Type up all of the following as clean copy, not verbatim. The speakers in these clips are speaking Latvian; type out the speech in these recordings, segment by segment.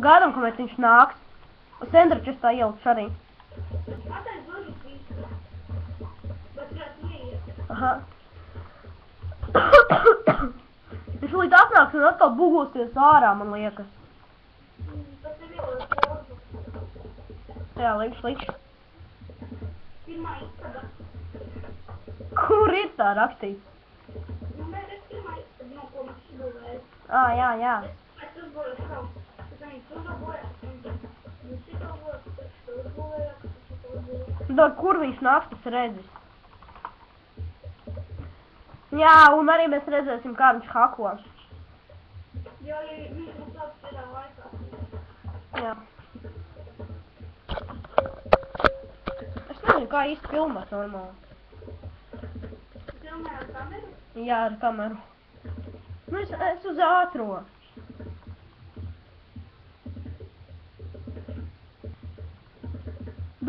Gaidām, kamēr viņš nāks. Uz Sandričestā ielikšu arī. Aha. Viņš līdz atnāks un atkal bugosies ārā, man liekas. Jā, likšu. Kur ir tā rakstīts? Jā. Dod, kur viņš nāks, tas redzis. Jā, un arī mēs redzēsim, kā viņš hako. Jā, viņš mums tāds tādā laikā. Jā. Es nezinu, kā īsti filmēt normāli. Filmē ar kameru? Jā, ar kameru. Nu, es uz ātro.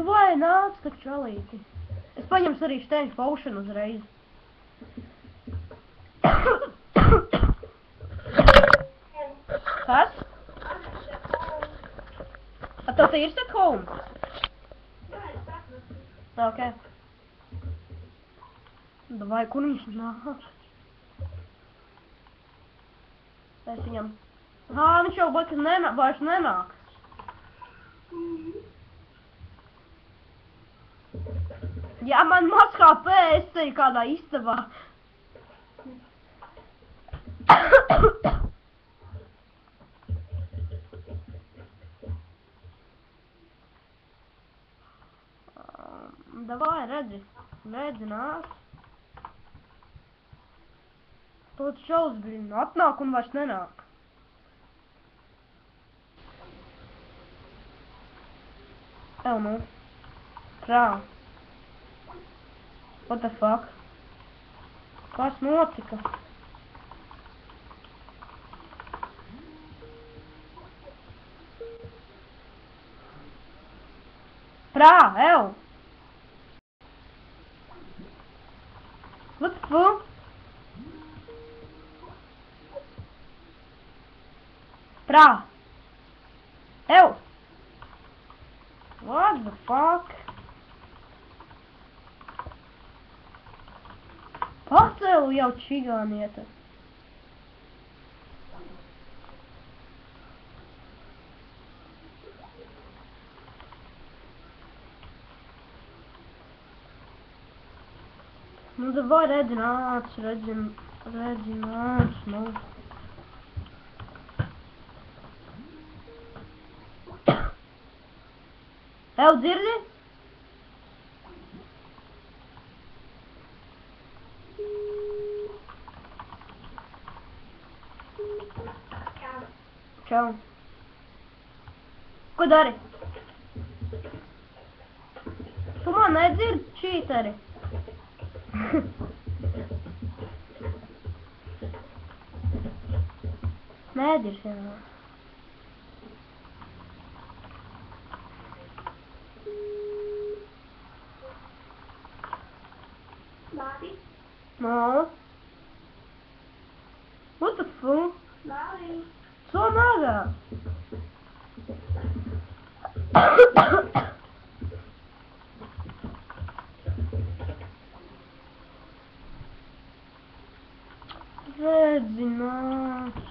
Vai nāc, tak čalīti. Es paņemšu arī šteņu paušanu uzreiz. Kas? A tev te ir Stockholm? Ok. Vai, kur viņš nāk? Es viņam... viņš jau vairs nenāk. Jā, man maz HP, es teju kādā istabā. Davai, redzi, nāc. Tot šausbrīnu, atnāk un vairs nenāk. Ew, nu. Rā. What the fuck? Kas notika? Prā, ew! What the fuck? Prā! Ew! What the fuck? Pacēlu jau čigānieta. Nu, davai redzi nāc, nu. Ew, dzirdi? Čau. Ko dari? Tu man nedzirdi, čīteri? Nēdirs, jā. Bobby? No. What the fuck? Bobby? Co nada? Redzi, nāc.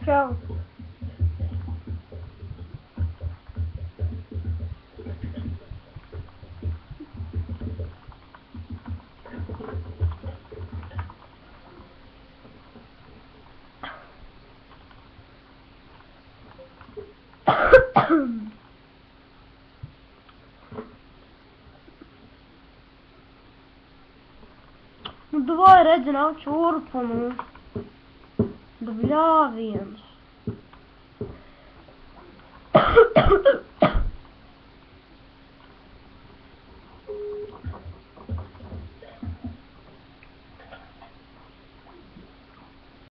Čau. Nu, davai redzi nāk šurpu, nu. Da bļāviens.